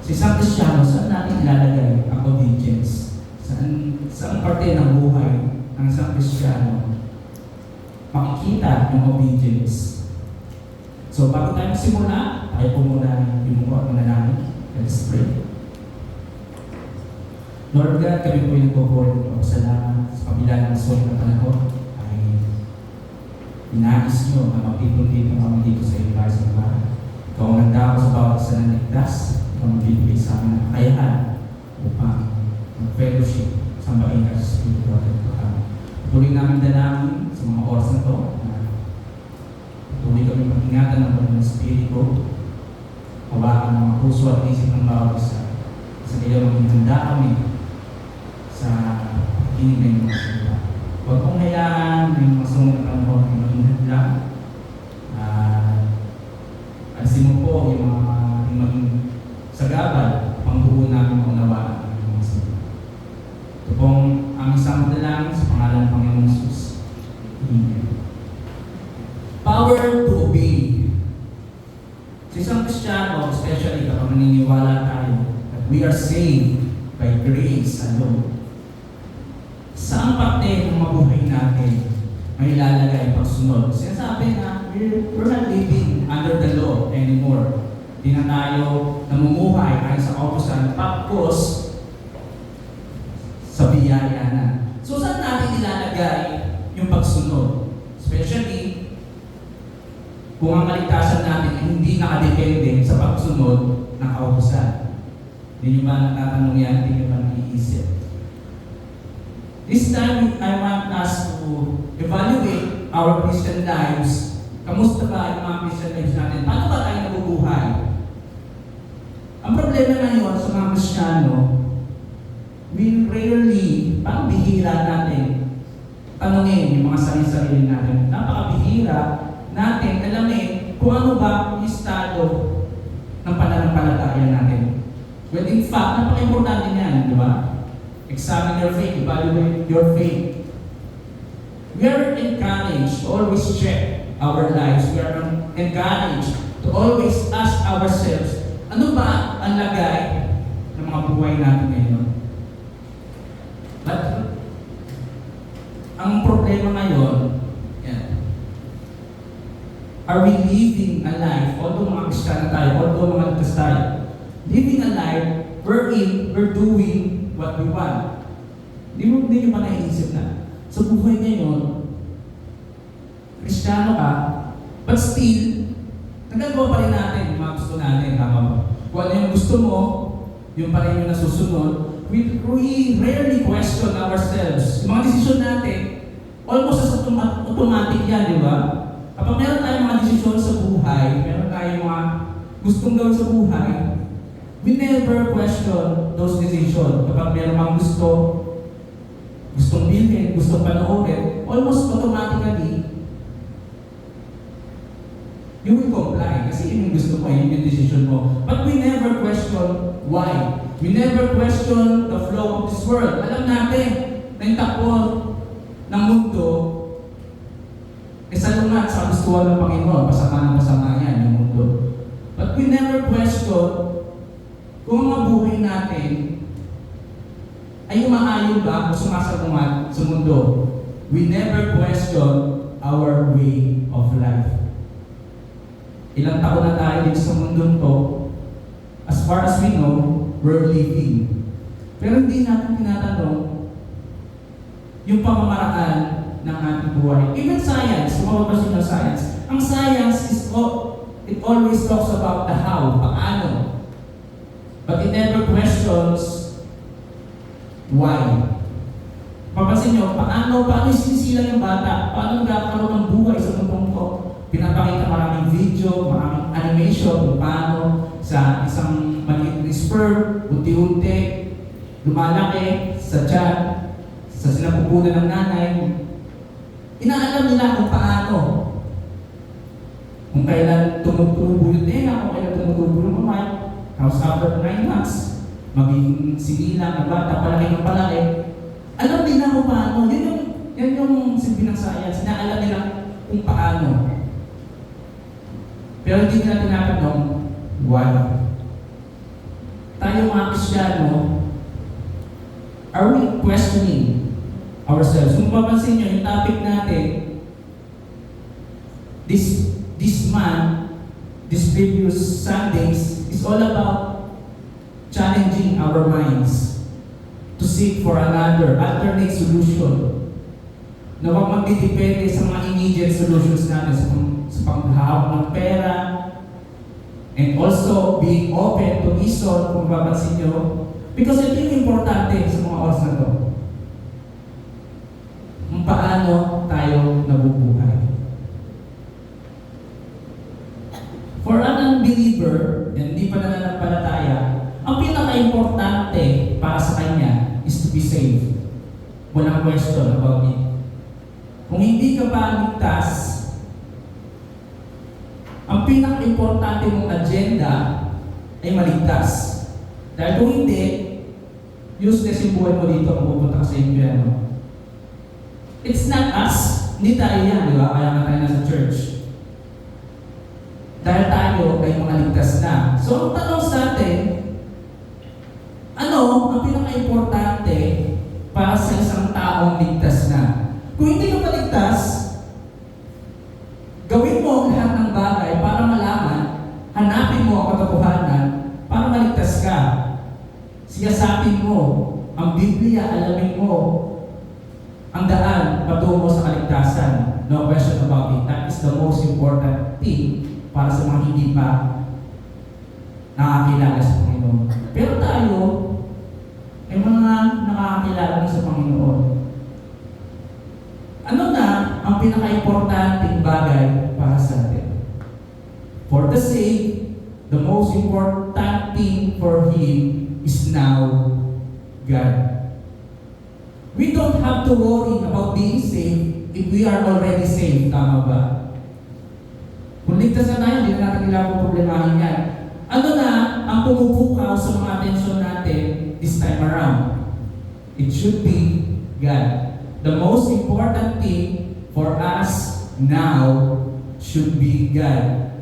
Sa isang Kristiyano, saan natin ilalagay ang obedience? Saan parte ng buhay ng isang Kristiyano makikita yung obedience? So, bago tayo simula, tayo po muna yung mga manalangin. Let's pray. Lord God, kami po yung nagpo-pray po. Salamat sa kabila ng sulit na panahon ay inais nyo na magtipon-tipon kami dito sa iba sa bahay. Ikaw ang nagdako sa bawat isa ng ligtas. Ikaw ang bibigay sa amin ng kakayahan upang mag-fellowship sa baing at spiritual at kami. Tuloy namin dalangin sa mga oras na ito na tuloy kami mag-ingatan ng Panginoon ng Espiritu, hawakan ng mga puso at isip ng bawat isa. Sa kaya maging handa kami sa kinig na yung mga salita. Huwag kong hayaan yung mga sunod na panahon ng maging handa. Alisin mo po yung maging sagabal pang buo namin maunawaan ng mga salita. Ito pong ang isang dalangin sa pangalan ng Panginoon Jesus. Amen. Power to obey. Sa isang Kristiyano, especially kapag naniniwala tayo that we are saved by grace alone, saan parte ng mabuhay natin may ilalagay ang pagsunod? Sinasabi na we're not living under the law anymore. Hindi na tayo namumuhay ayon sa kautusan, tapos sa biyaya na. So saan natin ilalagay yung pagsunod? Especially kung ang kaligtasan natin ay hindi nakadepende sa pagsunod ng kautusan. Hindi nyo ba natatanong yan? Hindi nyo ba naiisip? This time, I want us to evaluate our Christian lives. Kamusta ba yung mga Christian lives natin? Paano ba tayo nabubuhay? Ang problema ngayon sa mga Kristiyano, we rarely, parang bihira natin, tanongin yung mga sarili-sarili natin. Napakabihira natin alamin kung ano ba yung estado ng pananampalataya natin. Well, in fact, napaka-importante niyan, di ba? Examine your faith, evaluate your faith. We are encouraged to always check our lives. We are encouraged to always ask ourselves, ano ba ang lagay ng mga buhay natin ngayon? But, ang problema ngayon, are we living a life, although mga Kristiyano tayo, although mga ligtas tayo, living a life wherein we're doing what we want? Hindi nyo ba naiisip na sa buhay ngayon, Kristiyano ka, but still, nagagawa pa rin natin yung mga gusto natin, tama ba? Kung ano yung gusto mo, yung pa rin yung nasusunod, we rarely question ourselves. Yung mga desisyon natin, almost as automatic yan, di ba? Kapag meron tayong mga desisyon sa buhay, meron tayong mga gustong gawin sa buhay, we never question those decisions. Kapag meron mga gustong bilhin, gustong panoorin, almost automatically, you will comply. Kasi yun yung gusto mo, yun yung decision mo. But we never question why. We never question the flow of this world. Alam natin na yung takbo ng mundo, salungat sa gustuhan ng Panginoon, pasama yan yung mundo. But we never question kung ang buhay natin ay umaayon ba o sumasalungat sa mundo. We never question our way of life. Ilang taon na tayo dito sa mundo to, as far as we know, we're living. Pero hindi natin tinatanong yung pamamaraan ng ating buhay. Even science, kung mababasa ng science, ang science it always talks about the how, paano. But it never questions why. Papansin nyo, paano sinisilang yung bata? Paano nagkakaroon ng buhay sa mundong ko? Pinapakita maraming video, maraming animation kung paano sa isang maliit na sperm, unti-unti, lumalaki sa tiyan, sa sinapupunan ng nanay. Inaalam nila kung paano. Kung kailan tumutubo yung tenga, kung kailan tumutubo yung mamay. Tapos after 9 months, magiging sinilang na bata, palaki ng palaki. Alam nila kung paano. Yan yung silbi ng science. Inaalam nila kung paano. Pero hindi nila tinatanong, why? tayo mga Kristiyano, are we questioning ourselves? Kung papansin nyo, yung topic natin, this month, these previous Sundays, is all about challenging our minds to seek for another alternate solution na huwag magdidepende sa mga immediate solutions natin sa paghahawak ng pera, and also being open to reason, kung papansin nyo, because ito yung importante sa mga oras na to. Kung paano tayo nabubuhay. For an unbeliever, and hindi pa nananampalataya, ang pinaka-importante para sa kanya is to be saved. Walang question about it. Kung hindi ka pa ligtas, ang pinaka-importante mong agenda ay maligtas. Dahil kung hindi, useless yung buhay mo dito kung pupunta ka sa impyerno. It's not us. Hindi tayo yan, di ba? Kaya nga tayo nasa church. Dahil tayo ay mga ligtas na. So, ang tanong sa atin, ano ang pinaka-importante para sa isang taong ligtas na? Kung hindi ka paligtas, gawin mo ang lahat ng bagay para malaman, hanapin mo ang katotohanan para maligtas ka. Siyasapin mo ang Biblia, alamin mo ang daan patungo sa kaligtasan. No question about it. That is the most important thing para sa mga hindi pa nakakilala sa Panginoon. Pero tayo ay mga nakakilala sa Panginoon. Ano na ang pinaka-importanting bagay para sa atin? For the sake, the most important thing for Him is now God. We don't have to worry about being saved if we are already saved. Tama ba? Kung ligtas na tayo, hindi na natin kailangan problemahin yan. Ano na ang pumupukaw sa mga atensyon natin this time around? It should be God. The most important thing for us now should be God.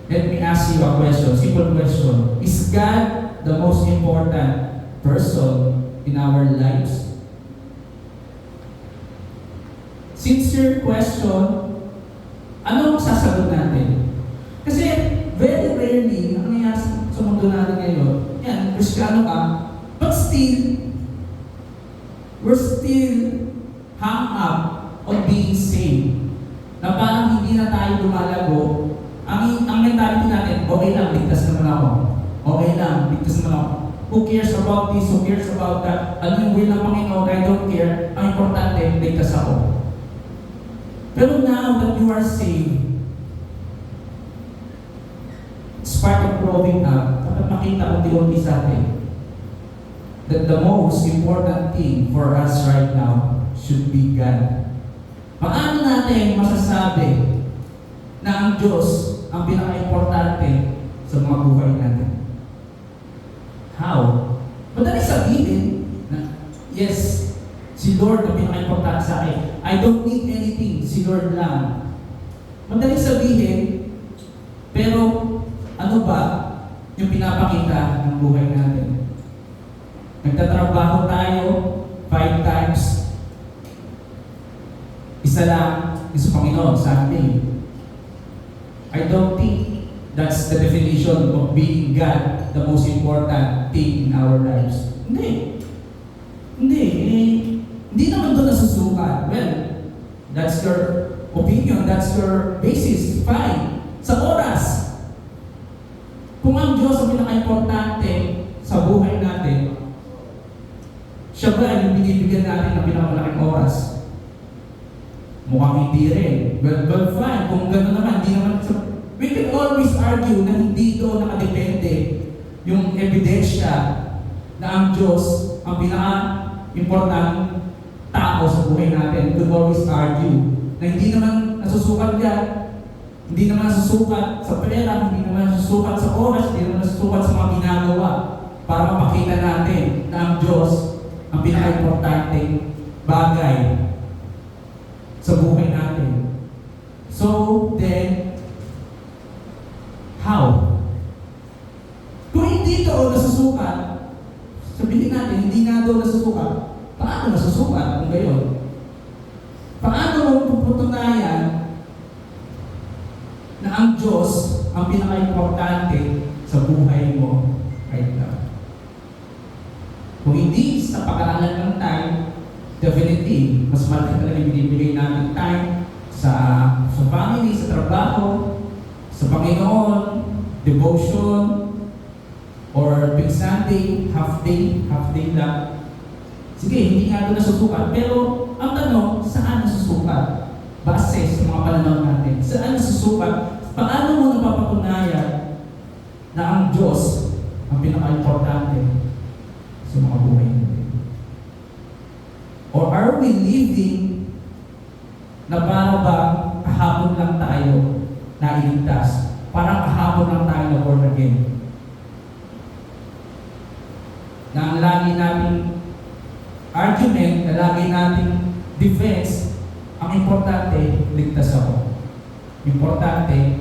Let me ask you a question, simple question. Is God the most important person in our lives? Sincere question, ano ang sasagot natin? Kasi very rarely, ang nangyayari sa mundo natin ngayon, yan, Kristiyano ka, but still, we're still hung up on being saved. Na parang hindi na tayo lumalago. Ang mentality natin, okay lang, ligtas naman ako. Okay lang, ligtas naman ako. Who cares about this? Who cares about that? Ano yung will ng Panginoon? I don't care. Ang importante, ligtas ako. Pero now that you are saved, it's part of growing up. Dapat makita unti-unti sa atin that the most important thing for us right now should be God. Paano natin masasabi na ang Diyos ang pinaka-importante sa mga buhay natin? How? Madali sabihin na, yes, si Lord ang pinaka-importante sa akin. I don't need anything, si Lord lang. Madali sabihin, pero ano ba yung pinapakita ng buhay natin? Nagtatrabaho tayo 5 times. Isa lang sa Panginoon, Sunday. I don't think that's the definition of being God, the most important thing in our lives. Hindi. Hindi naman doon nasusukat. Well, that's your opinion, that's your basis. Fine. Sa oras. Kung ang Diyos ang pinaka-importante sa buhay natin, siya ba yung binibigyan natin ng pinakamalaking oras? Mukhang hindi rin. Well, fine. Kung gano'n naman, hindi naman. We can always argue na hindi doon nakadepende yung ebidensya na ang Diyos ang pinaka-importante tao sa buhay natin. We can always argue na hindi naman nasusukat yan. Hindi naman nasusukat sa pera, hindi naman nasusukat sa oras, hindi naman nasusukat sa mga ginagawa para mapakita natin na ang Diyos ang pinaka-importante bagay sa buhay natin. So, then, how? nasusukat, sabihin natin, hindi nga daw nasusukat, paano nasusukat kung gayon? Paano mo puputunayan na ang Diyos ang pinaka-importante sa buhay mo right now? Kung hindi sa pag-aaral ng time, definitely, mas malaki talaga binibigay natin time sa family, sa trabaho, sa Panginoon, devotion, or big Sunday, half day lang. Sige, hindi nga ito nasusukat. Pero ang tanong, saan nasusukat? Base sa mga pananaw natin. Saan nasusukat? Paano mo napapatunayan na ang Diyos ang pinaka-importante sa mga buhay natin? Or are we living na para ba kahapon lang tayo nailigtas? Parang kahapon lang tayo na born again. Na ang lagi nating argument, na lagi nating defense, ang importante, ligtas ako. Importante,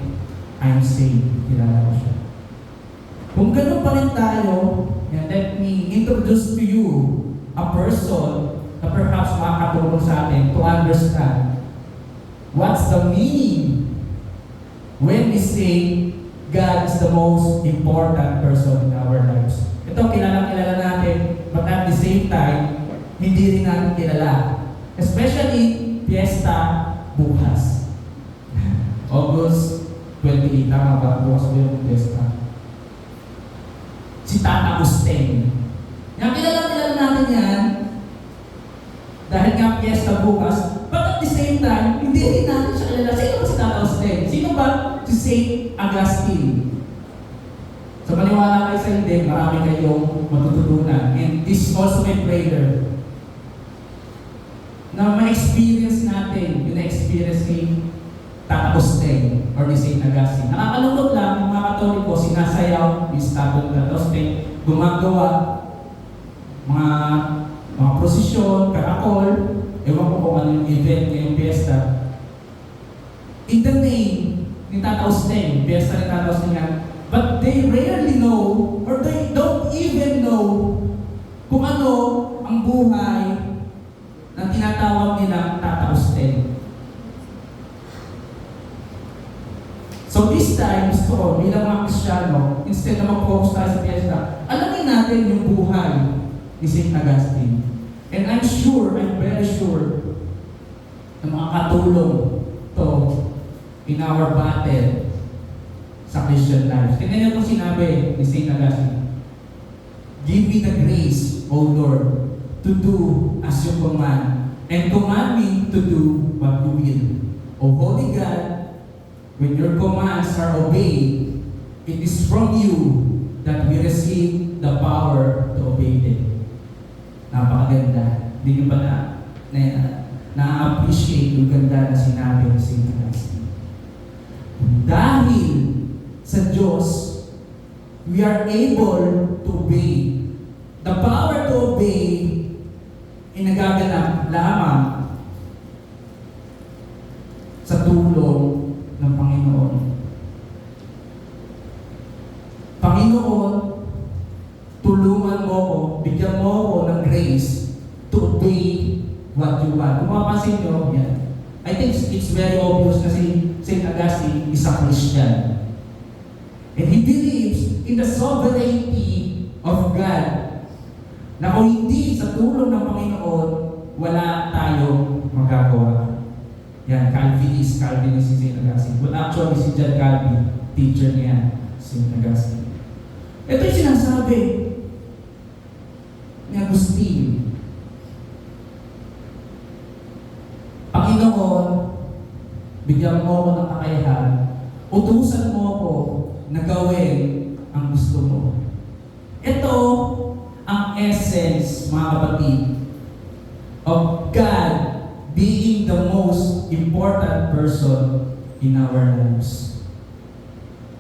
I'm saved. Kilala ko siya. Kung ganun pa rin tayo, let me introduce to you a person na perhaps makakatulong sa atin to understand what's the meaning when we say God is the most important person in our lives. Ito, kilala natin, but at the same time, hindi rin natin kilala. Especially, piyesta bukas. August 28, tama ba? Bukas ko yung piyesta. Si Tata Agustin. Yung kilala natin yan, dahil nga piyesta bukas, but at the same time, hindi rin natin siya kilala. Sino ba si Tata Agustin? Sino ba si Saint Augustine? So maniwala kayo sa hindi, marami kayong matututunan. And this is also my prayer. Na ma-experience natin yung na-experience ni Tata Agustin or ni Saint Augustine. Nakakalungkot lang, yung mga Katoliko, sinasayaw, yung statue ng Tata Agustin, gumagawa, mga prosesyon, karakol, ewan ko kung ano yung event ngayong piyesta. In the name ni Tata Agustin, piyesta ni Tata Agustin nga, but they rarely know, or they don't even know kung ano ang buhay na tinatawag nila Tata Agustin. So this time, gusto ko, bilang mga Kristiyano, instead na mag-focus tayo sa piyesta, alamin natin yung buhay ni Saint Augustine. And I'm very sure, na makakatulong to in our battle sa Christian life. Tingnan niyo kung sinabi ni Saint Augustine, give me the grace, O Lord, to do as you command, and command me to do what you will. O Holy God, when your commands are obeyed, it is from you that we receive the power to obey them. Napakaganda. Hindi nyo ba na-appreciate yung ganda na sinabi ni Saint Augustine? Dahil sa Diyos, we are able to obey. The power to obey ay nagaganap lamang sa tulong ng Panginoon. Panginoon, tulungan mo ko, bigyan mo ko ng grace to obey what you want. Kung mapapansin nyo, yan. I think it's very obvious na si Saint Augustine is a Christian. And he believes in the sovereignty of God. Na kung hindi sa tulong ng Panginoon, wala tayong magagawa. Yan, Calvinist si Saint Augustine. Well, actually, si John Calvin, teacher niya, Saint Augustine. Ito yung sinasabi ni Agustin. Panginoon, bigyan mo ko ng kakayahan, utusan mo ko na gawin ang gusto mo. Ito ang essence, mga kapatid, of God being the most important person in our lives.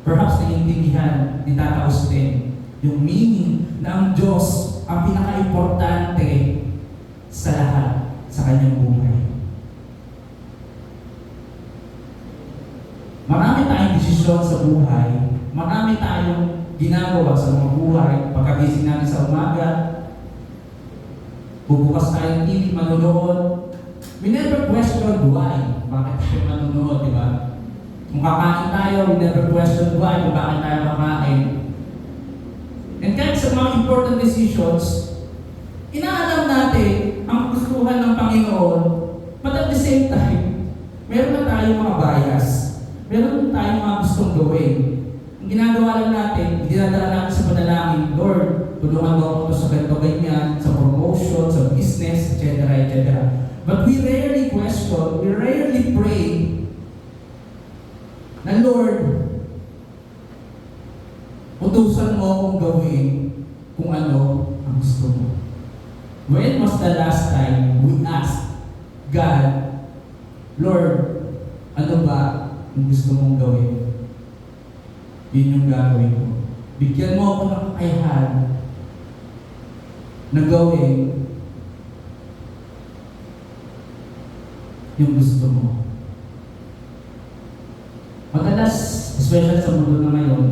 Perhaps naiintindihan ni Tata Agustin yung meaning na ang Diyos ang pinaka-importante sa lahat sa kanyang buhay. Marami tayong desisyon sa buhay, marami tayong ginagawa sa mga buhay. Pagkagising natin sa umaga, bubukas tayo ng TV, manonood. We never question why. Bakit tayo manonood, di ba? Kung kakain tayo, we never question why, kung bakit tayo kakain. And kahit sa mga important decisions, inaalam natin ang gustuhan ng Panginoon, but at the same time, meron na tayong mga bias. Meron na tayong mga gustong gawin. Ang ginagawa lang natin, dinadala natin sa panalangin, Lord, tulungan mo ako sa ganito ganyan, sa promotion, sa business, etc. etc. But we rarely question, we rarely pray na Lord, utusan mo akong gawin kung ano ang gusto mo. When was the last time we asked God, Lord, ano ba ang gusto mong gawin? Yun yung gagawin ko. Bigyan mo ako ng kakayahan na gawin yung gusto mo. Madalas, especially sa mundo na ngayon,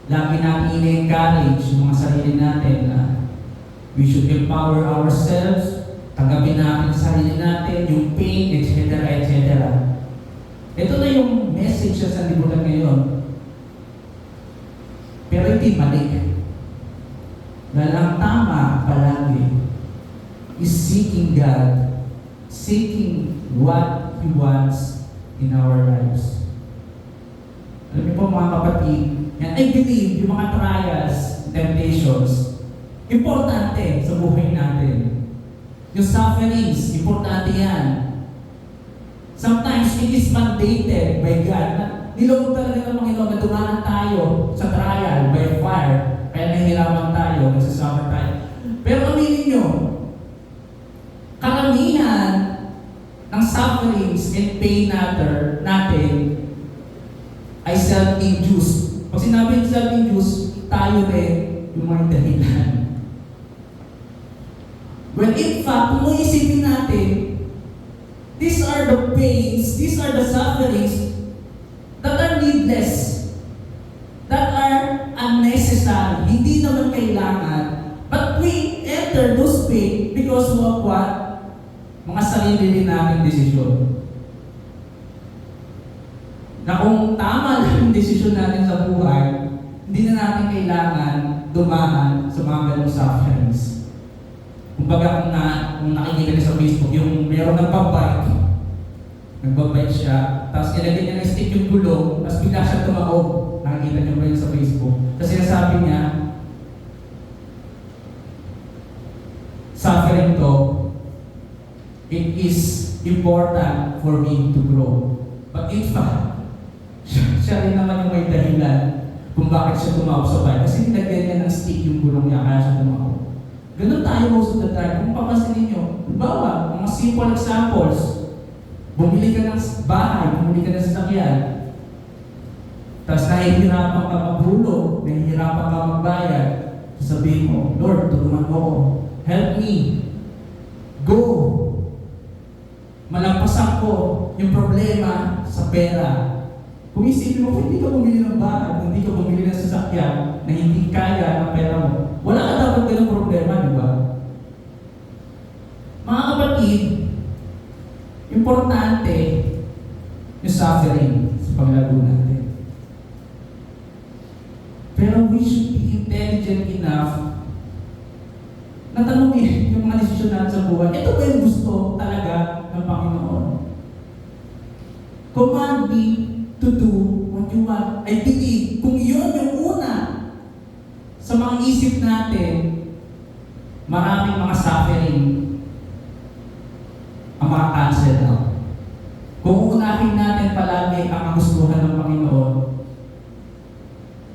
lagi natin i-encourage yung mga sarili natin na we should empower ourselves, tanggapin natin sa sarili natin, yung pain, etc. etc. Ito na yung message sa libutan ngayon. Pero hindi mali. Dahil ang tama palagi is seeking God, seeking what He wants in our lives. Alam niyo po mga kapatid, and I believe yung mga trials, temptations, importante sa buhay natin. Yung sufferings, importante yan. Sometimes it is mandated by God. Niloob talaga ng Panginoon na dumaan tayo sa trial by fire. Kaya nahihirapan tayo, nagsasuffer tayo. Pero aminin nyo, karamihan ng sufferings and pain natin ay self-induced. Pag sinabi ng self-induced, tayo rin yung mga dahilan. When in fact, kung isipin natin, these are the pains, these are the sufferings that are needless, that are unnecessary, hindi naman kailangan, but we enter those pain because of what? Mga sarili din nating desisyon. Na kung tama lang yung desisyon natin sa buhay, hindi na natin kailangan dumaan sa mga ganong sufferings. Kumbaga kung nakikita niyo sa Facebook, yung meron ng pambike, nagbabike siya, tapos ilagay niya ng stick yung gulong, tapos bigla siya tumaob. Nakikita niyo ba yun sa Facebook? Kasi sinasabi niya, suffering to, it is important for me to grow. But in fact, siya rin naman yung may dahilan kung bakit siya tumawag sa bike. Kasi nilagyan niya ng stick yung gulong niya, kaya siya tumawag. Ganun tayo most of the time. Kung papansinin niyo, halimbawa, mga simple examples, bumili ka ng bahay, bumili ka ng sasakyan, tapos nahihirapan ka maghulog, nahihirapan ka magbayad, sabihin mo, Lord, tulungan mo ako. Help me. Go. Malampasan ko yung problema sa pera. Kung isipin mo, kung hindi ka bumili ng bahay, kung hindi ka bumili ng sasakyan na hindi kaya ng pera mo, wala ka dapat ganang problema, di ba? Mga kapatid, importante yung suffering sa paglago natin. Pero we should be intelligent enough na tanungin yung mga desisyon natin sa buhay. Ito ba yung gusto talaga ng Panginoon? Command me to do what you want. I believe kung yun yung una sa mga isip natin, maraming mga suffering ang maka-cancel out. Kung unahin natin palagi ang kagustuhan ng Panginoon,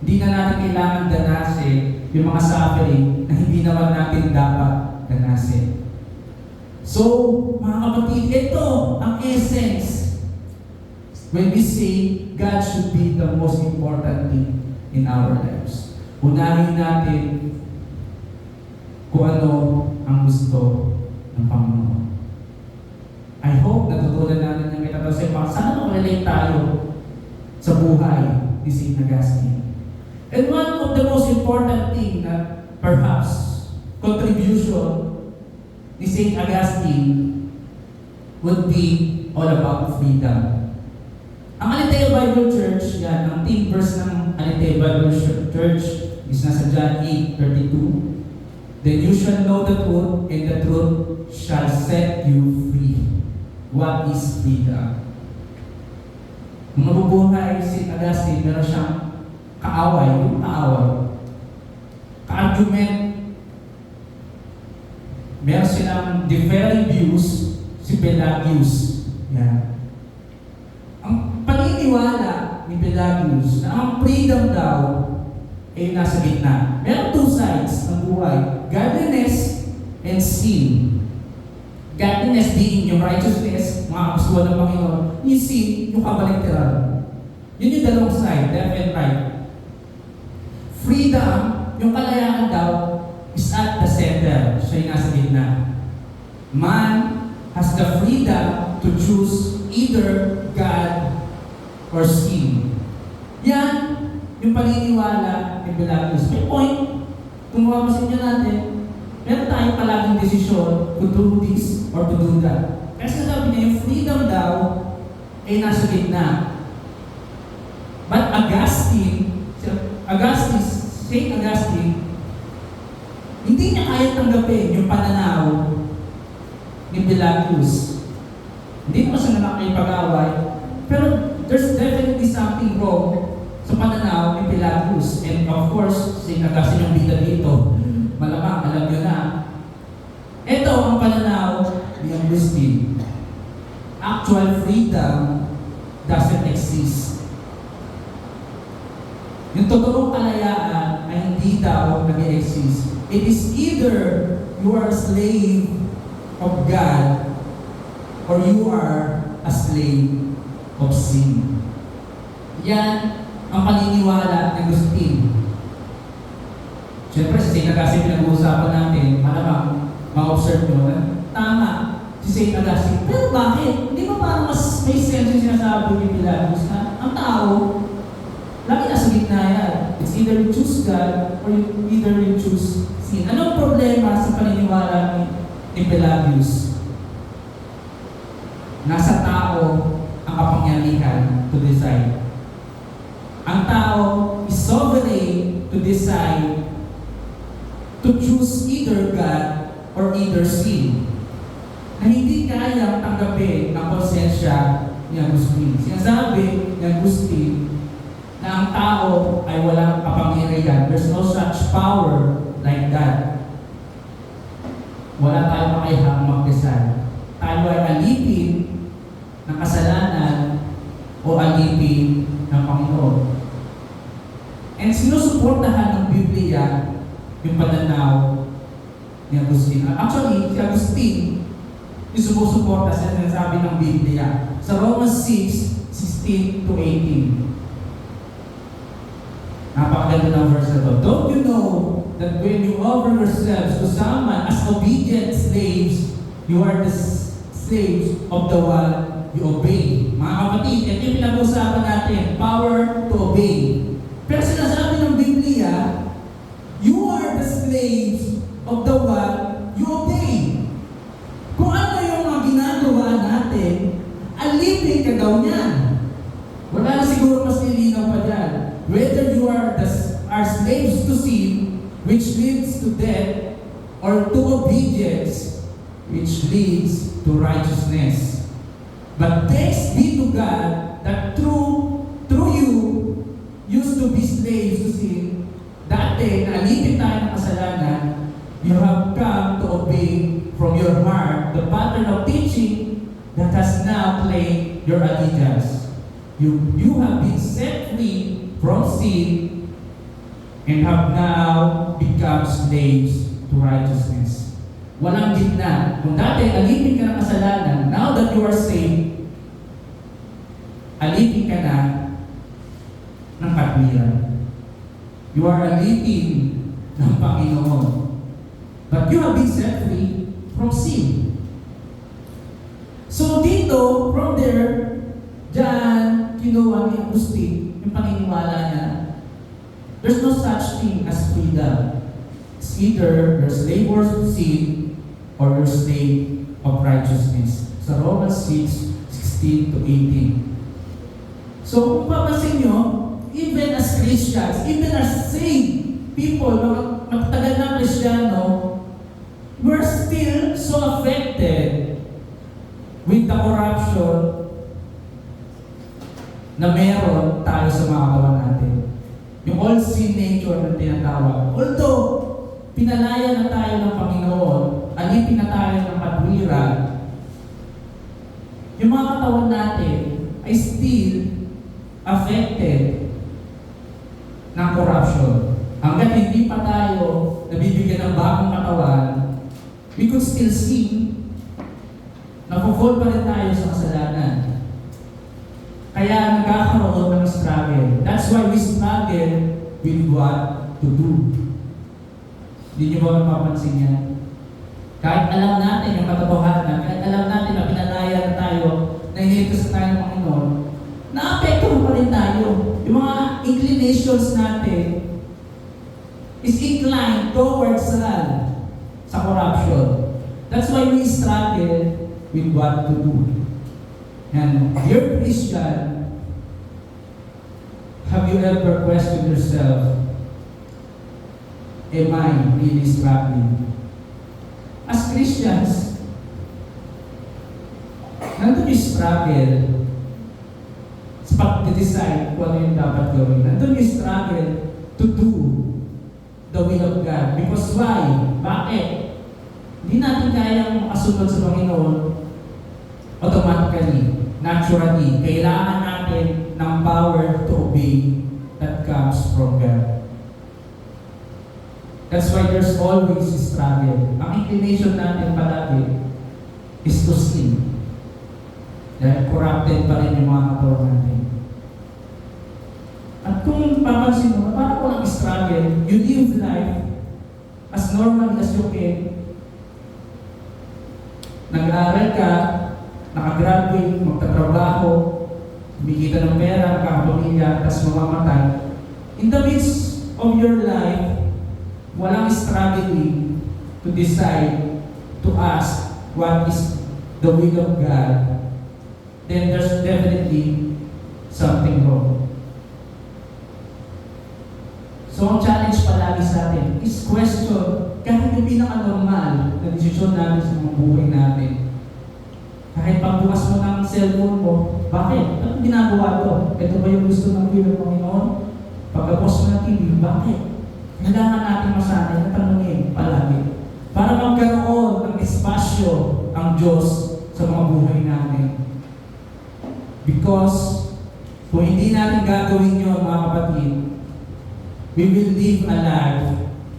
hindi na natin kailangan danasin yung mga suffering na hindi naman natin dapat danasin. So, mga kapatid, ito ang essence when we say God should be the most important thing in our lives. Unahin natin kung ano ang gusto ng Panginoon. I hope natutunan natin ng ito kasi sana mag-relate tayo sa buhay ni St. Augustine. And one of the most important thing na perhaps contribution ni St. Augustine would be all about freedom. Ang Aletheia Bible Church, yan, ang theme verse ng Aletheia Bible Church is nasa John 8:32. Then you shall know the truth, and the truth shall set you free. What is freedom? Nung nabubuhay si Augustine, meron siyang kaaway, ka-argument. Meron silang differing views, si Pelagius. Yan. Ang paniniwala ni Pelagius na ang freedom daw ay nasa gitna. Meron two sides ng buhay. Godliness and sin. Godliness being yung righteousness, mga kapustuhan ng Panginoon. Yung sin, yung kabaligtaran. Yun yung dalawang side, left and right. Freedom, yung kalayaan daw, is at the center. Siya yung nasa gitna. Man has the freedom to choose either God or sin. Yan, yung paniniwala ni Pelagius. May point, kung mapapasin nyo natin, meron tayong palaging desisyon to do this or to do that. Kasi sabi niya, yung freedom daw ay nasa gitna. But St. Augustine, hindi niya kaya tanggapin yung pananaw ni Pelagius. Hindi naman siya nakakipag-away, pero there's definitely something wrong sa pananaw ni Pelagius. And of course, St. Augustine yung bida dito. Malamang, alam nyo na. Ito ang pananaw ni Augustine. Actual freedom doesn't exist. Yung totoong kalayaan ay hindi daw nag-exist. It is either you are a slave of God or you are a slave of sin. Yan ang paniniwala ni Augustine. Siyempre, si St. Augustine pinag-uusapan natin, malamang ma-observe nyo, tama si St. Augustine. Pero bakit? Hindi ba parang mas may sense yung sinasabi ni Pelagius na ang tao, lagi nasa gitna yan. It's either you choose God or either you choose sin. Anong problema sa paniniwala ni Pelagius? Nasa tao ang kapangyarihan to decide. Ang tao is sovereign to decide to choose either God or either sin. Na hindi kayang tanggapin ng konsensya ni Augustine. Sinasabi ni Augustine na ang tao ay walang kapangyarihan. There's no such power like that. Wala tayong makayahang mag-decide. Tayo ay alipin ng kasalanan o alipin ng Panginoon. And sinusuportahan ng Biblia yung pananaw ni Augustine. Actually, si Augustine yung sumusuporta sa sinasabi ng Biblia sa Romans 6:16 to 18. Napakaganda ng verse na to. Don't you know that when you offer yourselves to someone as obedient slaves, you are the slaves of the one you obey? Mga kapatid, ito yung pinag-usapan natin, power to obey. Pero sinasabi ng Biblia, you are the slaves of the one you obey. Kung ano yung mga ginagawa natin, alipin ka daw niyan. Wala na siguro mas nilinaw pa dyan. Whether you are slaves to sin, which leads to death, or to obedience, which leads to righteousness. But thanks be to God that through you used to be slaves to sin, dati na alipin tayo ng kasalanan, you have come to obey from your heart the pattern of teaching that has now claimed your allegiance. You have been set free from sin and have now become slaves to righteousness. Walang gitna. Kung dati alipin ka ng kasalanan, now that you are saved, alipin ka na ng katwiran. You are alipin ng Panginoon. But you have been set free from sin. So dito, from there, dyan, kinuha ni Augustine yung paniniwala niya There's no such thing as freedom. It's either you're slave of sin or you're slave of righteousness. Sa Romans 6:16 to 18. So kung papansin nyo, even as Christians, even as saved people, mga matatagal na Kristiyano, we're still so affected with the corruption na meron tayo sa mga katawan natin. Yung old sin nature na tinatawag. Although, pinalaya na tayo ng Panginoon, alipin na tayo ng katwiran, yung mga katawan natin ay still affected ng corruption. Hanggat hindi pa tayo nabibigyan ng bagong katawan, we could still sin. Napufall pa rin tayo sa kasalanan. Kaya nagkakaroon ng struggle. That's why we struggle with what to do. Hindi niyo ba mapapansin yan? Kahit alam natin yung katotohanan, kahit alam natin na pinalaya na tayo, na iniligtas tayo ng Panginoon, naapektuhan pa rin tayo. Yung mga inclinations natin is inclined towards sa corruption. That's why we struggle with what to do. And dear Christian, have you ever questioned yourself, am I really struggling? As Christians, nandun yung struggle sa pag-decide kung ano yung dapat gawin. Nandun yung struggle to do the will of God. Because why? Bakit? Hindi natin kayang makasunod sa Panginoon automatically, naturally. Kailangan natin ng power to obey that comes from God. That's why there's always a struggle. Ang inclination natin palagi is to sin. Dahil corrupted pa rin yung mga katawan natin. At kung papansin mo, parang walang struggle, you live life as normal as you can. Nag-aaral ka, nakagraduate, magtatrabaho, bigita ng pera, kakapamilya, tapos mamamatay. In the midst of your life, walang struggling to decide, to ask what is the will of God, then there's definitely something wrong. So ang challenge palagi sa atin is question kahit yung pinaka-normal na desisyon natin sa mga buhay natin. Kahit pagbukas mo ng cellphone mo, bakit? Anong ginagawa to? Ito ba yung gusto ng will ng Panginoon? Pagkapos mo ng TV, bakit? Kailangan natin masanay na tanungin palagi para magkaroon ng espasyo ang Diyos sa mga buhay natin. Because kung hindi natin gagawin yun, mga kapatid, we will live a life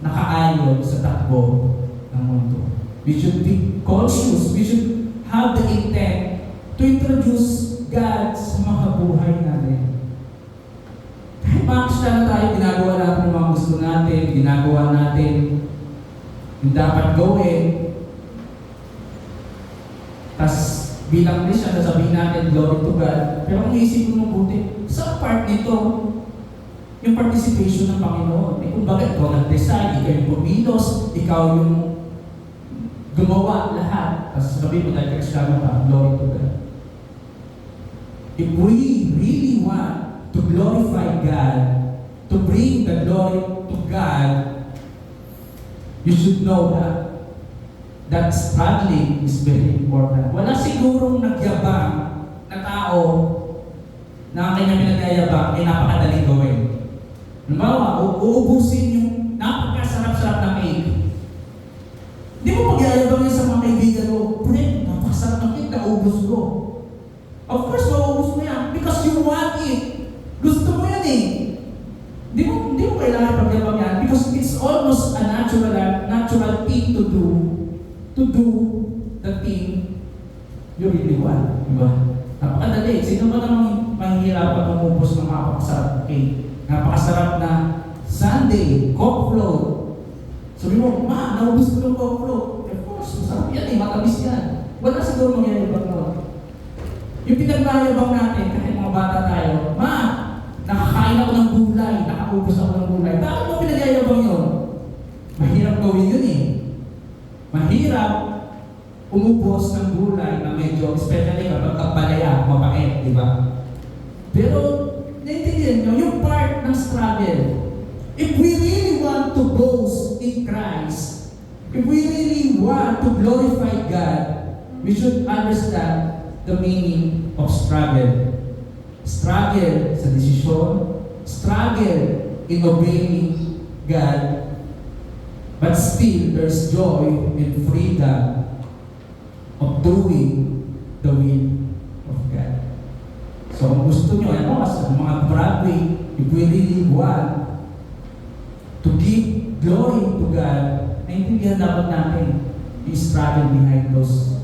na kaayon sa takbo ng mundo. We should be conscious. We should have the intent to introduce God sa mga buhay natin. Kahit makakasya na tayo, ginagawa natin yung mga gusto natin, ginagawa natin yung dapat gawin. Tapos bilang Christian, sasabihin natin, glory to God. Pero kung iisipin mo mabuti, sa part nito, yung participation ng Panginoon. Kung bakit ikaw nag-decide, ikaw yung pumilos, ikaw yung gumawa lahat. Tapos sabihin mo dahil Kristiyano ka, glory to God. If we really want to glorify God, to bring the glory to God, you should know that struggling is very important. Wala sigurong nagyabang na tao na ang kanyang pinagyayabang ay napakadaling gawin. Halimbawa, uubusin yung napakasarap-sarap na cake. Hindi mo magyayabang yun sa mga kaibigan mo, "Pre, napakasarap na cake, naubos ko." Of course, maubos mo yan because you want it. Gusto mo yan eh. Hindi mo kailangan pagyabang yan because it's almost a natural thing to do the thing you really want. Diba? Napakadali. Sino ba namang mahihirapan umubos ng napakasarap na cake? Napakasarap na sundae, coke float. Sabi mo, "Ma, naubos ko ng coke float." Of course, masarap yan eh, matamis yan. Wala siguro mangyayabang na. Yung pinagmayabang natin, kahit mga bata tayo, "Ma, nakakain ako ng gulay, nakakaubos ako ng gulay. Bakit mo pinagyayabang yun? Mahirap gawin yun eh. Mahirap umubos ng gulay na medyo, especially kapag kapalaya, mapait, di ba? Pero, naiintindihan nyo, yung part ng struggle, if we really want to boast in Christ, if we really want to glorify God, we should understand the meaning of struggle. Struggle sa desisyon, struggle in obeying God, but still there's joy and freedom of doing the will of God. So kung gusto nyo, sa mga Broadway, if we really want to give glory to God, naintindihan dapat natin yung struggle behind those.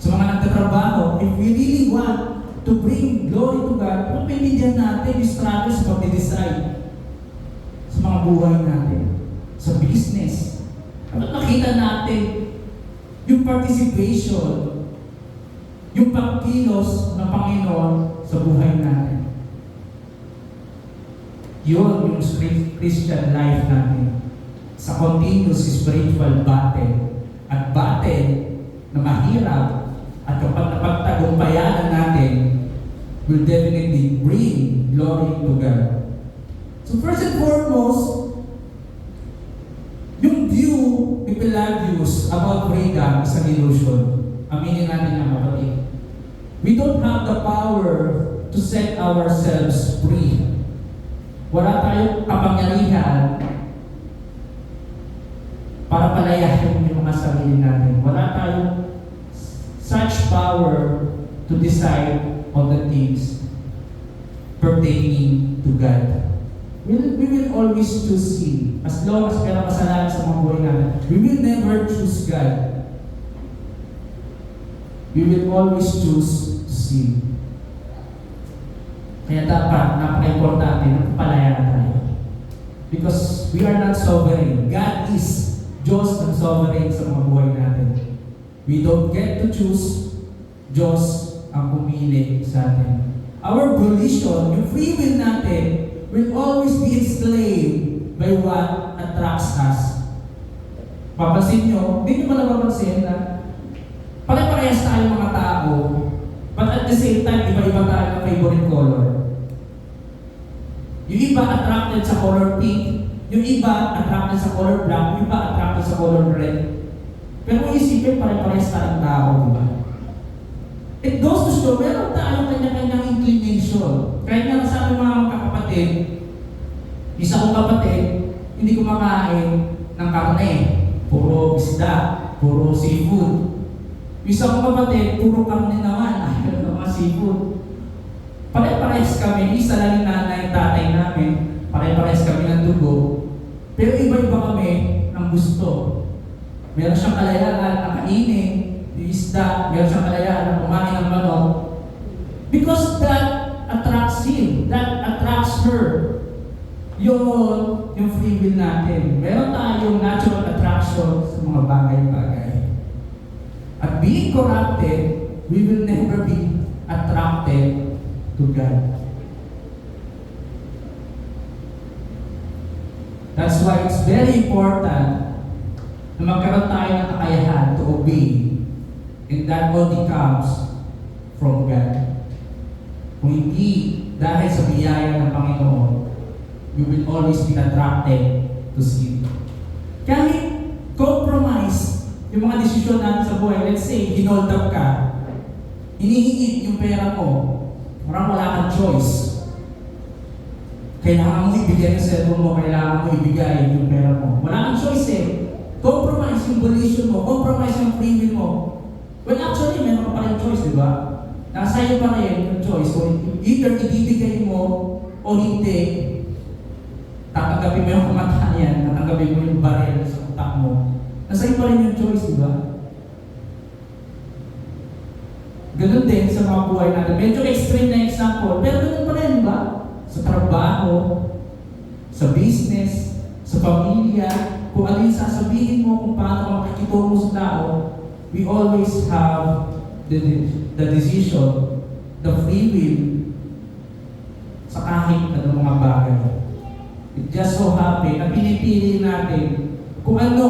Sa mga nagtatrabaho, if we really want to bring glory to God, naintindihan natin yung struggle sa pag-decide sa mga buhay natin, sa business. At nakita natin yung participation, yung pagkilos ng Panginoon sa buhay natin. Yun yung Christian life natin. Sa continuous spiritual battle. At battle na mahirap at kapag napagtagumpayanan natin will definitely bring glory to God. So first and foremost, yung view ni Pelagius about freedom is an illusion. Aminin natin yan, kapatid. We don't have the power to set ourselves free. Wala tayong kapangyarihan para palayahin yung mga sarili natin. Wala tayong such power to decide on the things pertaining to God. We will always choose sin. As long as merong kasalanan sa mga buhay natin, we will never choose God. We will always choose sin. Kaya dapat, napaka-importante na papalayan tayo. Because we are not sovereign. God is Diyos ang sovereign sa mga buhay natin. We don't get to choose. Diyos ang pumili sa atin. Our volition, yung free will natin, will always be enslaved by what attracts us. Papansin nyo, hindi nyo ba napapansin na pare-parehas tayo mga tao, but at the same time, iba-iba tayo ng favorite color. Yung iba attracted sa color pink, yung iba attracted sa color black, yung iba attracted sa color red. Pero kung isipin, pare-parehas tayong tao, di ba? It goes to show, meron tayong kanya-kanyang inclination. Kahit nga sa aming mga kapatid, isa kong kapatid, hindi kumakain ng karne, puro isda, puro seafood. Isa kong kapatid, puro karne naman, ayaw ng mga seafood. Pare-parehas kami, isa lang yung nanay, tatay namin, pare-parehas kami ng dugo, pero iba-iba kami ng gusto. Meron siyang kalayaan na kainin, yung isda, meron siyang kalayaan na kumain ng manok. Because that attracts him, that attracts her. Yun, yung free will natin. Meron tayong natural attraction sa mga bagay-bagay. At being corrupted, we will never be attracted to God. That's why it's very important na magkaroon tayo ng kakayahan to obey. And that only comes from God. Kung hindi dahil sa biyaya ng Panginoon, we will always be attracted to sin. Kahit compromise yung mga desisyon natin sa buhay, let's say, hinold up ka, hinihingi yung pera mo, parang wala kang choice. Kailangan mo ibigay yung cellphone mo, kailangan mo ibigay yung pera mo. Wala kang choice eh. Compromise yung volition mo, compromise yung free will mo. Well, actually, meron ka pa rin choice, di ba? Nasa iyo pa rin yung choice. Kung either ibibigay mo o hindi, tatanggapin mo yung kamatayan, tatanggapin mo yung baril sa utak mo. Nasa iyo pa rin yung choice, di ba? Ganun din sa mga buhay natin. Medyo extreme na example, pero ganun pa rin, di ba? Sa trabaho, sa business, sa pamilya, kung ano yung sasabihin mo, kung paano ka makikitungo sa tao, we always have the decision, the free will, sa kahit anong mga bagay. It just so happen na pinipili natin kung ano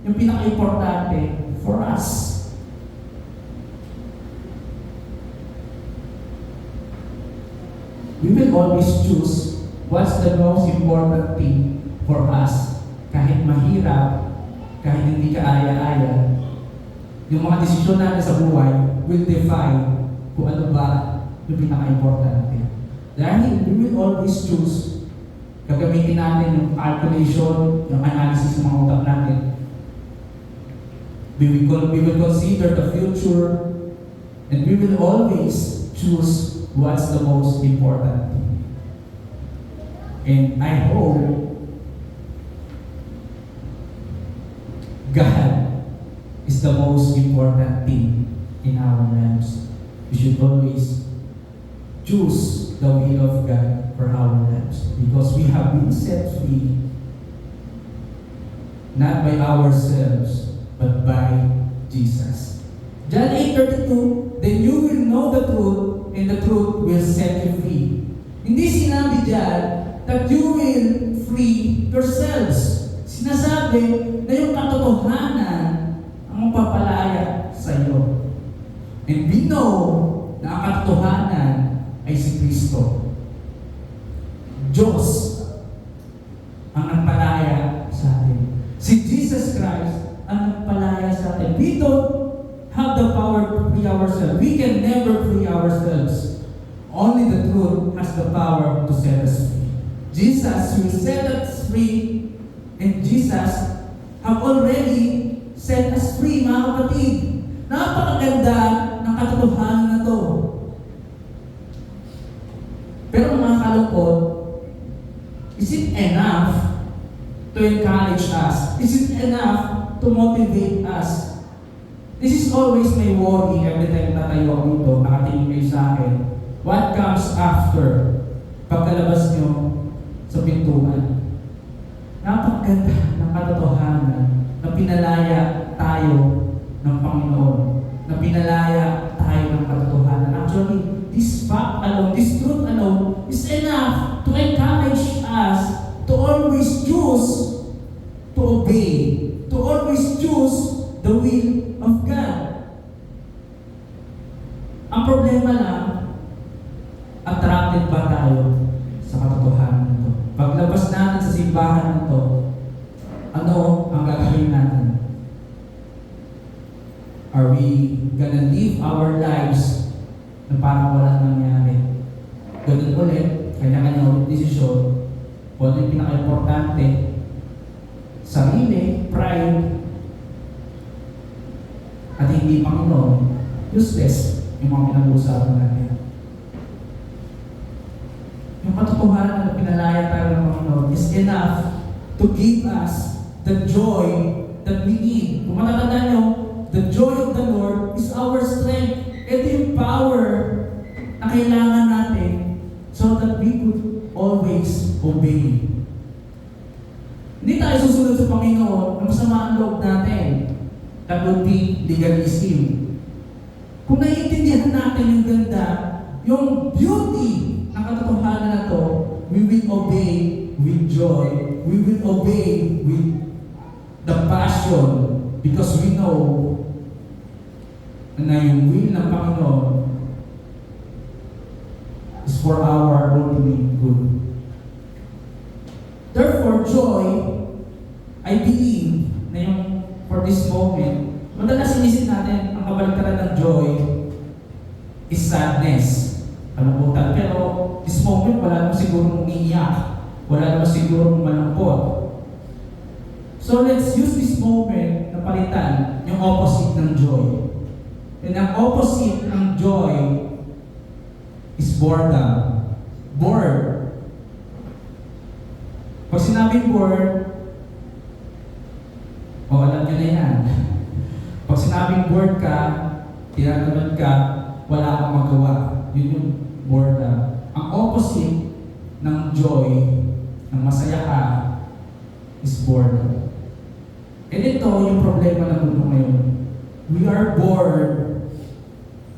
yung pinaka-importante for us. We will always choose what's the most important thing for us. Kahit mahirap, kahit hindi ka aya-aya, yung mga desisyon natin sa buhay will define kung ano ba yung pinaka-importante. Dahil we will always choose, gagamitin natin yung calculation, yung analysis ng mga utak natin. We will consider the future, and we will always choose what's the most important thing. And I hope God is the most important thing in our lives. We should always choose the will of God for our lives because we have been set free not by ourselves but by Jesus. John 8:32, then you will know the truth and the truth will set you free. Hindi sinabi dyan that you will free yourselves. Sinasabi na yung katotohanan ang magpapalaya sa iyo. And we know na ang katotohanan ay si Kristo. Diyos ang nagpalaya sa atin. Si Jesus Christ ang nagpalaya sa atin. We don't have the power to free ourselves. We can never free ourselves. Only the truth has the power to set us free. Jesus will set us free, and Jesus have already set us free, mga kapatid. Napakaganda ng katotohanan na to. Pero mga kalungkot, is it enough to encourage us? Is it enough to motivate us? This is always my worry every time tatayo ako dito, nakatingin kayo sa akin. What comes after pagkalabas nyo sa pintuan? Napakaganda ng katotohanan na pinalaya tayo ng Panginoon. Na pinalaya tayo ng katotohanan. Actually, this fact alone, this truth alone, is enough to encourage us to always choose to obey, to always choose the will of God. Ang problema lang, attracted ba tayo sa katotohanan nito? Paglabas natin sa simbahan nito, ano ang gagawin natin? Are we gonna live our lives na parang walang nangyari? Ganun ulit, kanya-kanya ulit desisyon. Kung ano yung pinaka-importante, sarili, pride, at hindi Panginoon, useless yung mga pinag-uusapan natin. Yung katotohanan na pinalaya tayo ng Panginoon is enough to give us the joy that we need. Kung matatandaan nyo, the joy of the Lord is our strength. Ito yung power na kailangan natin so that we could always obey. Hindi tayo susunod sa Panginoon na masama ang loob natin. That would be legalism. Kung naiintindihan natin yung ganda, yung beauty ng katotohanan na to, we will obey with joy. We will obey with the passion because we know na yung will ng Panginoon is for our ultimate good. Therefore, joy, I believe na yung for this moment, madalas inisip natin ang kabaligtaran ng joy is sadness. Kalungkutan. Pero this moment, wala naman siguro umiiyak. Wala naman siguro malungkot. So let's use this moment na palitan yung opposite ng joy. And ang opposite ng joy is boredom. Bored. Pag sinabing bored, alam nyo na yan. Pag sinabing bored ka, tinatamad ka, wala kang magawa. Yun yung boredom. Ang opposite ng joy, ng masaya ka, is boredom. And ito yung problema ng mundo ngayon. We are bored,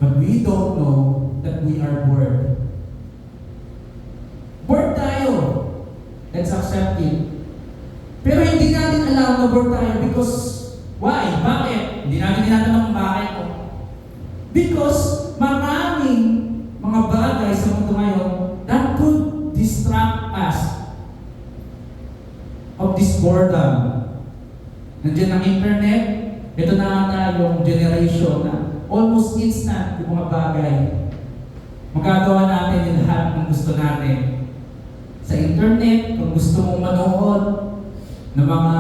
but we don't know that we are bored. Bored tayo. And spiritually. Pero hindi natin alam na bored tayo because, why? Bakit? Hindi natin tinatanong kung bakit. Because maraming mga bagay sa mundo ngayon that could distract us of this boredom. Nandiyan ang internet, ito na tayong generation na almost instant yung mga bagay. Magagawa natin yung lahat ng gusto natin. Sa internet, kung gusto mong manood ng mga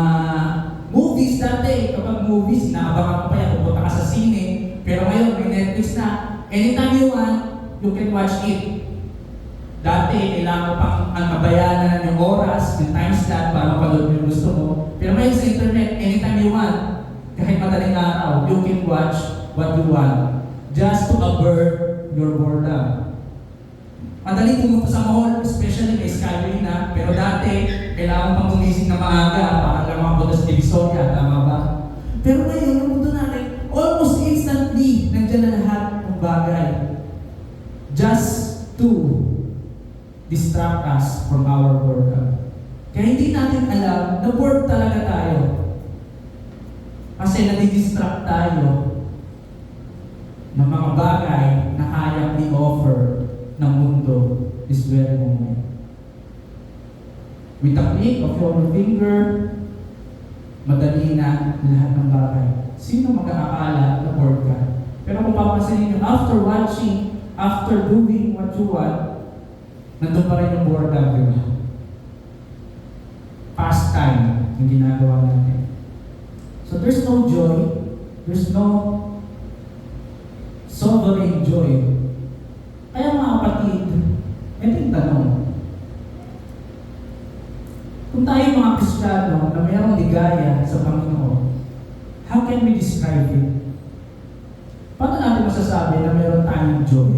movies dati, kapag movies, inaabangan mo pa yan, pupunta ka sa sine, pero ngayon may Netflix na, anytime you want, you can watch it. Dati, kailangan mo pang bayanan yung oras, yung time slot para mapanood yung gusto mo. Pero ngayon sa internet, anytime you want, kahit madaling araw, you can watch what you want. Just to avert your boredom. Madaling pumunta sa mall, especially kay Skyway na, pero dati, kailangan pang gumising na maaga para lang makapunta sa Divisoria, tama ba? Pero ngayon, ang mundo natin, almost instantly, nandiyan na lahat ng bagay. Just to distract us from our boredom. Kaya hindi natin alam na bored talaga tayo. Kasi nadidistract tayo ng mga bagay na kayang i-offer ng mundo this very moment. With a click of your finger, madali na lahat ng bagay. Sino mag-aakala na bored ka? Pero kung papansinin nyo, after watching, after doing what you want, nandun pa rin yung boredom, di ba? Pastime yung ginagawa natin. So there's no joy, there's no sovereign joy. Kaya mga kapatid, ito yung tanong. Kung tayo mga Kristiyano na mayroong ligaya sa Panginoon, how can we describe it? Paano natin masasabi na mayroon tayong joy?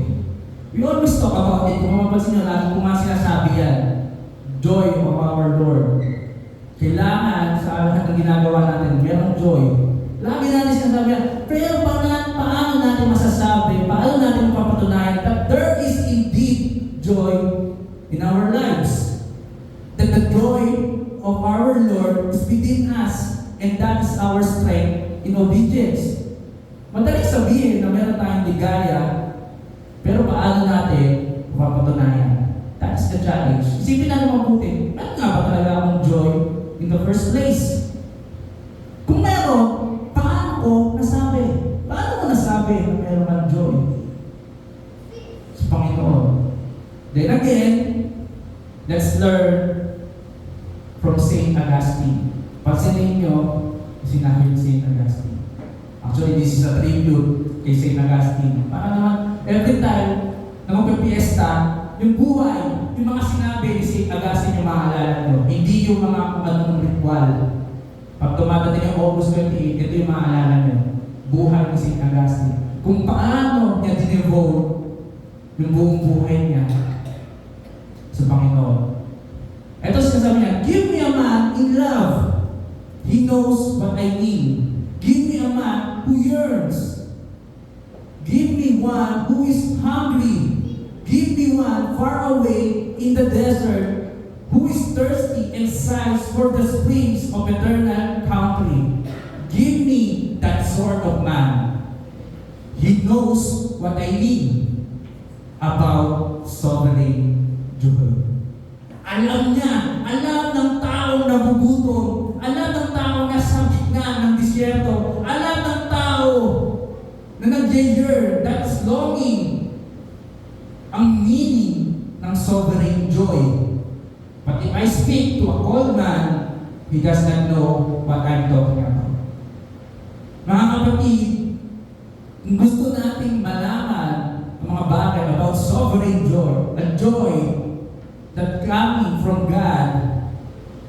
We always talk about it. Kung mapapansin nyo, lagi ko nga sinasabi yan. Joy of our Lord. Kailangan sa lahat ng ginagawa natin, mayroong joy. Lagi natin sinasabi yan. Pero paano natin masasabi, paano natin mapapatunayan that there is indeed joy in our lives? That the joy of our Lord is within us, and that is our strength in obedience. Madaling sabihin na meron tayong ligaya, pero paano natin mapapatunayan? That's the challenge. Isipin natin mabuti, meron nga ba talaga akong joy in the first place? Kung meron, paano ko nasabi? Paano ko nasabi na meron kang joy sa Panginoon? Then again, let's learn from St. Augustine. Pansinin nyo, sinabi ni St. Augustine. Actually, this is a tribute kay St. Augustine. Para naman, every time na magpipiesta, yung buhay, yung mga sinabi ni St. Augustine yung maalala nyo. Hindi yung mga anong ritual. Pag tumatating yung August 28, ito yung maalala nyo. Buhay ni St. Augustine. Kung paano niya dinevote yung buong buhay niya sa Panginoon. Ito sinasabi niya, give me a man in love. He knows what I mean. Give me a man who yearns. Give me one who is hungry. Give me one far away in the desert who is thirsty and sighs for the springs of eternal country. Give me that sort of man. He knows what I mean about sovereign joy. Alam niya, alam ng taong nagugutom, alam ng taong nasa gitna ng disyerto, alam ng tao na nag-yearn, that's longing, ang meaning ng sovereign joy. But if I speak to a cold man, he does not know what I'm talking about. Mga kapatid, kung gusto nating malaman ang mga bagay about sovereign joy, a joy that coming from God,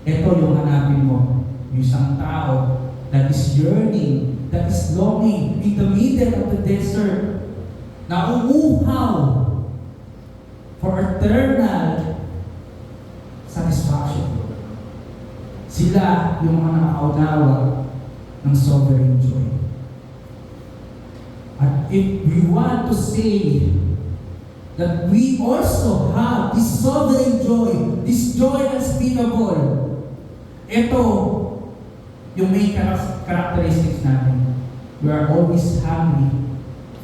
ito yung hanapin mo. Yung isang tao that is yearning, that is longing in the middle of the desert, na umuuhaw for eternal satisfaction. Sila yung mga nakaunawa ng sovereign joy. At if we want to say that we also have this sovereign joy, this joy unspeakable, Ito, yung main characteristics natin. We are always hungry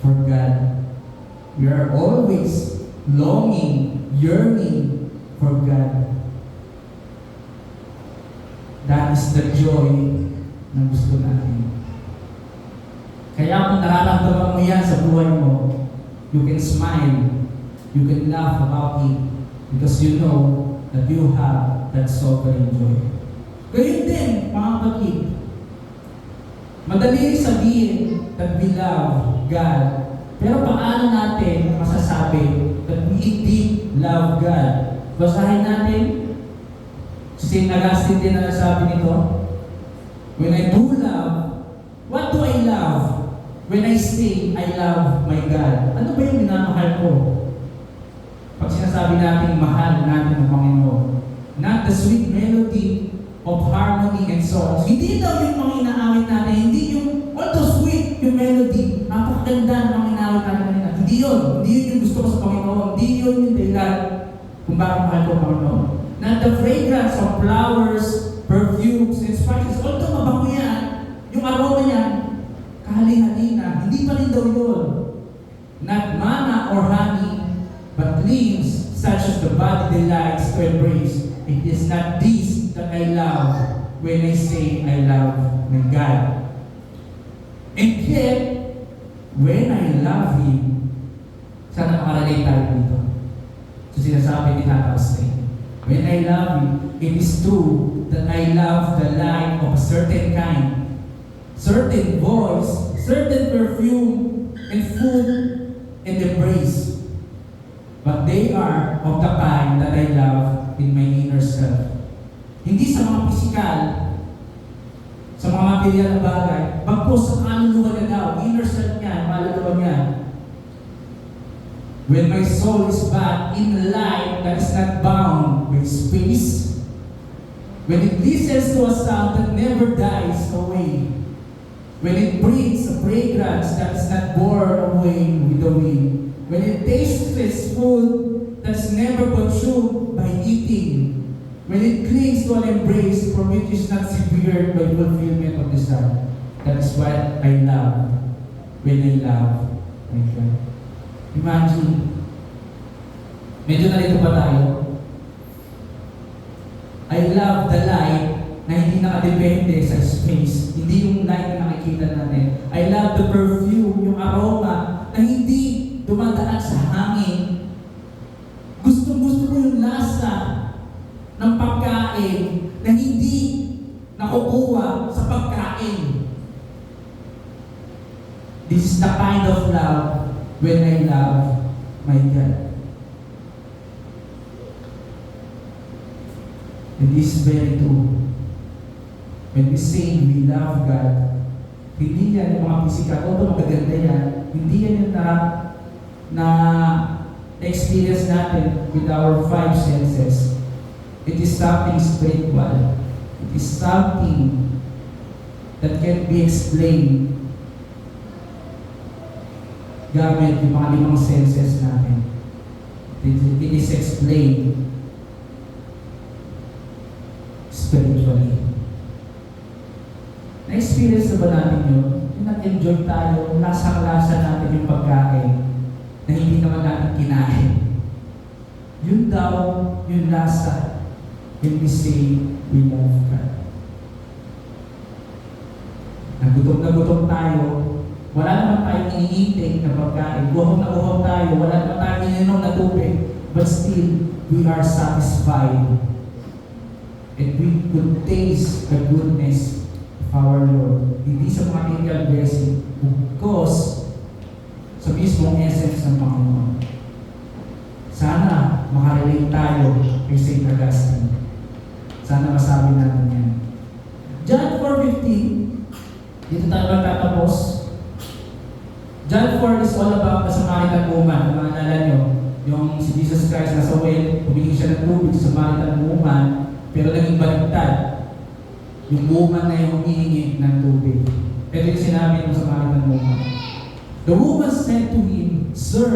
for God. We are always longing, yearning for God. That is the joy na gusto natin. Kaya kung nararamdaman mo yan sa buhay mo, you can smile, you can laugh about it, because you know that you have that sovereign joy. Gayun din, mga kapatid, madali sabihin that we love God, pero paano natin masasabi that we indeed love God? Basahin natin, si St. Augustine din na nasabi nito, when I do love, what do I love? When I say, I love my God. Ano ba yung minamahal ko? Pag sinasabi natin, mahal natin ang Panginoon. Not the sweet melody of harmony and songs. Hindi daw yung mga inaawit natin. Hindi yung, although sweet yung melody, napakaganda ng mga inaawit natin kanina. Hindi yun. Hindi yun yung gusto ko sa Panginoon. Hindi yun yung dahilan kung bakit mahal ko ang Panginoon. Not the fragrance of flowers, perfumes, and spices. Although mabango yan, yung aroma niya, kahali-halina. Hindi pa rin daw yun. Not manna or honey, but leaves such as the body delights to embrace. It is not this that I love when I say I love my God. And yet, when I love Him, sana makarelate tayo dito. So sinasabi ni Tata Austin, when I love Him, it is true that I love the light of a certain kind, certain voice, certain perfume, and food, and embrace. But they are of the kind that I love in my inner self. Hindi sa mga pisikal, sa mga material na bagay, bagkus sa kaluluwa na daw, inner self niya, kaluluwa niya. When my soul is back in light that is not bound by space, when it listens to a sound that never dies away, when it breathes a fragrance that is not borne away with the wind, when it tastes its food that's never consumed by eating, when it clings to an embrace from which is not severed by fulfillment of desire. That is what I love when I love my God. Imagine, medyo narito pa tayo. I love the light na hindi nakadepende sa space. Hindi yung light na nakikita natin. I love the perfume, yung aroma na hindi dumadaan sa hangin. Gusto ko yung lasa ng pagkain na hindi nakukuha sa pagkain. This is the kind of love when I love my God. And this is very true. When we say we love God, hindi yan yung mga pisikal, although magaganda yan, hindi yan yung na-experience natin with our five senses. It is something spiritual. It is something that can be explained gamit yung mga limang senses natin. It is explained spiritually. Na-experience na ba natin yun? Yung nag-enjoy tayo, lasang-lasa natin yung pagkain na hindi naman natin kinain. Yun daw, yung lasa, when we say we love God. Na gutom tayo, wala naman tayong iniintay na pagkain. Guhom tayo, wala naman tayong ininom na tubig. But still, we are satisfied. And we could taste the goodness of our Lord. Hindi sa material blessing, because sa mismong essence ng Panginoon. Sana makarelate tayo kay St. Augustine. Sana masabi natin yan. John 4:15, dito tayo magtatapos. John 4 is all about the Samaritan woman. Maalala nyo, yung si Jesus Christ nasa well, humingi siya ng tubig sa Samaritan woman, pero naging baliktad. Yung woman na yung humihingi ng tubig. Ito yung sinabi ng Samaritan woman. The woman said to him, "Sir,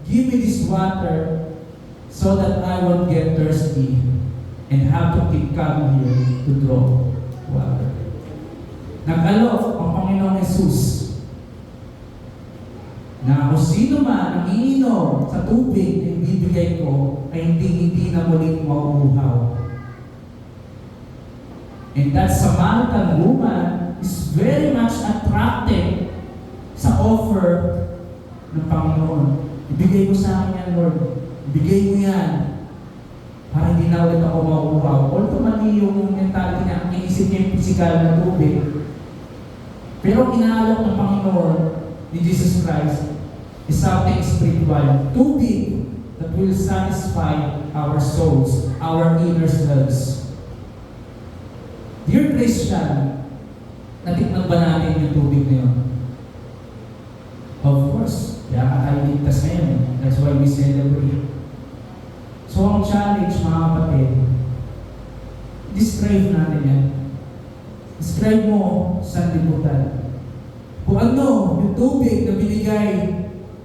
give me this water so that I won't get thirsty and have to keep coming here to draw water. Nag-alok ang Panginoong Jesus na kung sino man ang iinom sa tubig na ibibigay ko ay hindi na muling mauuhaw. And that Samaritan woman is very much attracted sa offer ng Panginoon. Ibigay mo sa akin yan, Lord. Ibigay mo yan para hindi na ulit ako mauuhaw. Although mali yung mentality niya, ang iisip niya yung physical na tubig. Pero inaalok ng Panginoon ni Jesus Christ is something spiritual, tubig that will satisfy our souls, our inner selves. Dear Christian, natikman ba natin yung tubig na yun? Of course, kaya ka tayo ligtas ngayon. That's why we celebrate. So ang challenge, mga kapatid, describe natin yan. Describe mo sa libutan. Kung ano yung tubig na binigay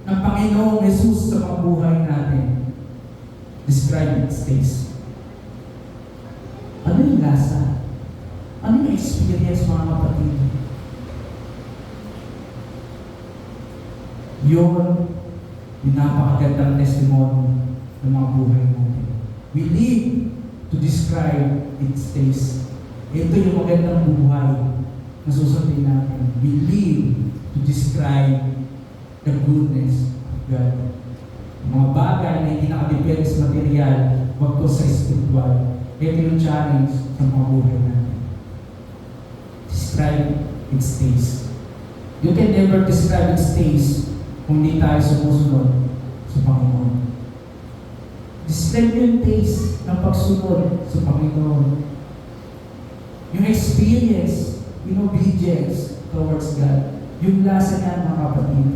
ng Panginoong Jesus sa mga buhay natin. Describe its taste. Ano yung lasa? Ano yung experience, mga kapatid? Yun, yung napakagandang testimony ng mga buhay natin. We live to describe its taste. Ito yung magandang buhay na susundin natin. We live to describe the goodness of God. Mga bagay na hindi nakadepende sa material, wag ko sa spiritual. Ito yung challenge sa mga buhay natin. Describe its taste. You can never describe its taste kung hindi tayo sumusunod sa Panginoon. Describe yung taste ng pagsunod sa Panginoon. Yung experience, yung obedience towards God. Yung lasa niya, mga kapatid.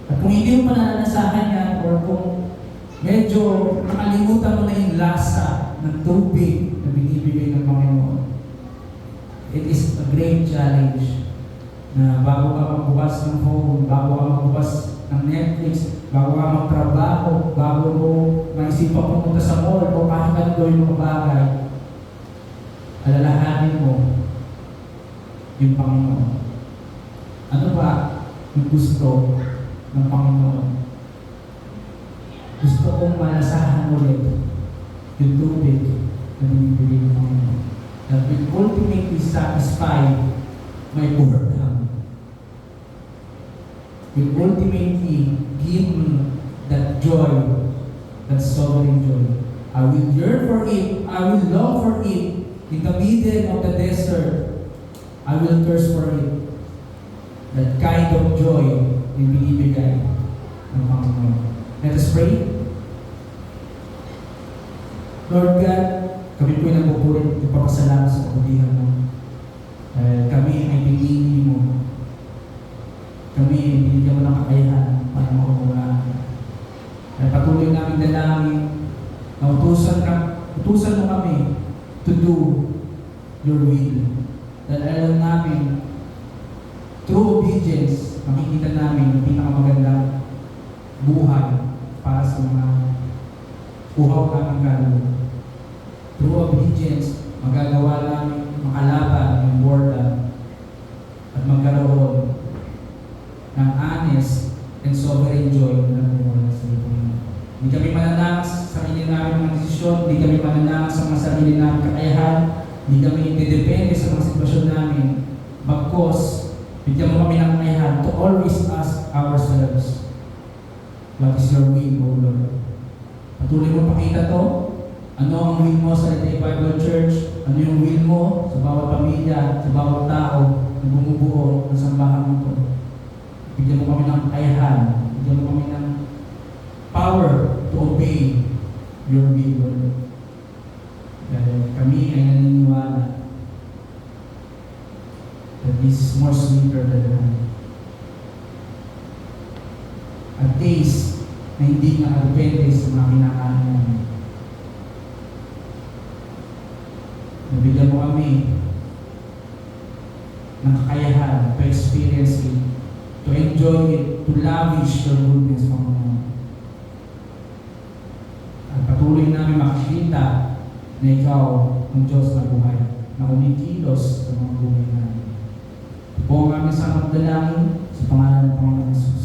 At kung hindi mo panananasahan yan, or kung medyo nakalimutan mo na yung lasa ng tubig na binibigay ng Panginoon, it is a great challenge na bago ka magbukas ng phone, bago ka magbukas ng Netflix, bago ka magtrabaho, bago mo maisipan pumunta sa mall o kahit ano gawin mo bagay, alalahanin mo yung Panginoon. Ano ba yung gusto ng Panginoon? Gusto kong malasahan ulit yung tubig na binibigay ng Panginoon. That will ultimately satisfy my boredom. Will ultimately give me that joy, that sovereign joy. I will yearn for it. I will long for it. In the middle of the desert, I will thirst for it. That kind of joy will binibigay ng Panginoon. Let us pray. Lord God, kami po'y nagpupulit, ipapasalamat sa kabutihan mo. Kami ay pinili mo. Kami ay binigyan mo ng kakayahan para makukulaan. Patuloy namin dalangin na utusan mo kami to do your will. Dahil alam namin, through obedience, makikita namin ang pinakamagandang buhay para sa mga uhaw namin kaluluwa. Through obedience, magagawa namin makalaban ng boredom at magkaroon ng honest and sovereign joy na namuwala sa iyo. Hindi kami mananang sa sarili namin mga desisyon, hindi kami mananang sa mga sarili namin kakayahan, hindi kami didepende sa mga sitwasyon namin. Bagkos, bigyan mo kami ng kakayahan to always ask ourselves, what is your will, O Lord? Patuloy mo pakita to. Ano ang will mo sa Liday Bible Church? Ano yung will mo sa bawat pamilya, sa bawat tao na bumubuo ng sambahan mo to? Bigyan mo kami ng kakayahan, bigyan mo kami ng power to obey your will, Lord. Dahil kami ay naniniwala that this is more sweeter than honey. A taste na hindi nakadepende sa mga kinakain namin. Nabigyan mo kami ng kakayahan to experience it, to enjoy it, to lavish your goodness, Panginoon. At patuloy namin makikita na ikaw ang Diyos na buhay, na kumikilos sa mga buhay namin. Ito po ang aming samang dalangin sa pangalan ng Panginoon Jesus.